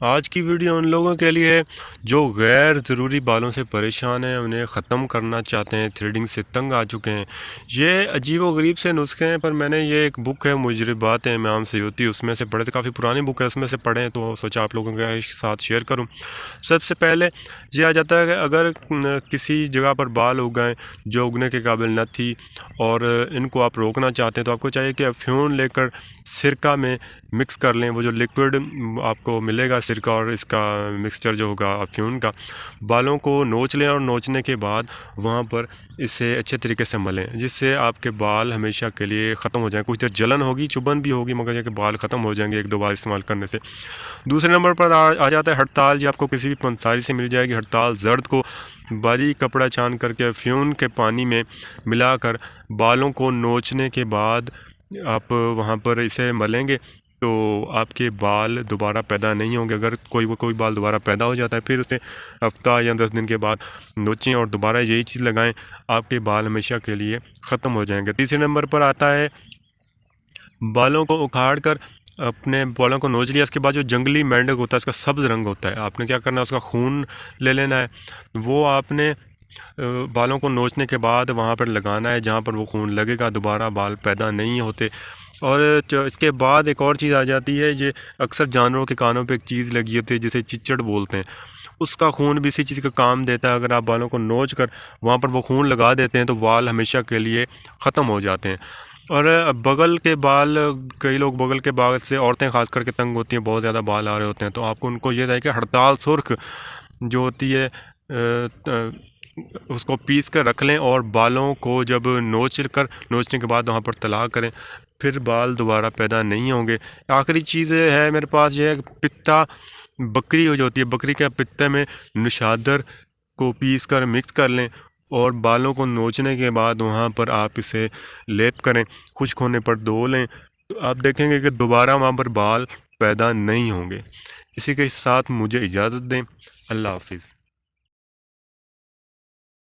आज की वीडियो उन लोगों के लिए है जो गैर ज़रूरी बालों से परेशान हैं, उन्हें ख़त्म करना चाहते हैं, थ्रेडिंग से तंग आ चुके हैं। ये अजीब व गरीब से नुस्खे हैं, पर मैंने ये एक बुक है मुजरिबात इमाम सयूती, उसमें से पढ़े थे। काफ़ी पुरानी बुक है, उसमें से पढ़े तो सोचा आप लोगों के साथ शेयर करूँ। सबसे पहले ये आ जाता है कि अगर किसी जगह पर बाल उगाएँ जो उगने के काबिल न थी और इनको आप रोकना चाहते हैं, तो आपको चाहिए कि अफ्यून लेकर सिरका में मिक्स कर लें। वो जो लिक्विड आपको मिलेगा सिरका और इसका मिक्सचर जो होगा अफ्यून का, बालों को नोच लें और नोचने के बाद वहाँ पर इसे अच्छे तरीके से मलें, जिससे आपके बाल हमेशा के लिए ख़त्म हो जाएं। कुछ देर जलन होगी, चुभन भी होगी, मगर ये कि बाल ख़त्म हो जाएंगे एक दो बार इस्तेमाल करने से। दूसरे नंबर पर आ जाता है हड़ताल। जी आपको किसी भी पंसारी से मिल जाएगी हड़ताल। जर्द को बारीक कपड़ा छान करके अफ्यून के पानी में मिलाकर बालों को नोचने के बाद आप वहाँ पर इसे मलेंगे तो आपके बाल दोबारा पैदा नहीं होंगे। अगर कोई बाल दोबारा पैदा हो जाता है, फिर उसे हफ्ता या 10 दिन के बाद नोचें और दोबारा यही चीज़ लगाएं, आपके बाल हमेशा के लिए ख़त्म हो जाएंगे। तीसरे नंबर पर आता है बालों को उखाड़ कर अपने बालों को नोच लिया, इसके बाद जो जंगली मेंढक होता है, इसका सब्ज़ रंग होता है, आपने क्या करना है, उसका खून ले लेना है। वो आपने बालों को नोचने के बाद वहाँ पर लगाना है जहाँ पर वो खून लगेगा, दोबारा बाल पैदा नहीं होते। और इसके बाद एक और चीज़ आ जाती है, ये अक्सर जानवरों के कानों पे एक चीज़ लगी होती है जिसे चिच्चड़ बोलते हैं, उसका खून भी इसी चीज़ का काम देता है। अगर आप बालों को नोच कर वहाँ पर वो खून लगा देते हैं तो बाल हमेशा के लिए ख़त्म हो जाते हैं। और बगल के बाल, कई लोग बगल के बाल से, औरतें ख़ास करके तंग होती हैं, बहुत ज़्यादा बाल आ रहे होते हैं, तो आपको उनको ये है कि हड़ताल सुर्ख जो होती है उसको पीस कर रख लें और बालों को जब नोचने के बाद वहाँ पर तला करें, फिर बाल दोबारा पैदा नहीं होंगे। आखिरी चीज़ है मेरे पास, ये है पित्ता। बकरी जो होती है, बकरी के पित्ते में नशादर को पीस कर मिक्स कर लें और बालों को नोचने के बाद वहाँ पर आप इसे लेप करें, खुश्क होने पर धो लें, तो आप देखेंगे कि दोबारा वहाँ पर बाल पैदा नहीं होंगे। इसी के साथ मुझे इजाज़त दें। अल्लाह हाफिज़।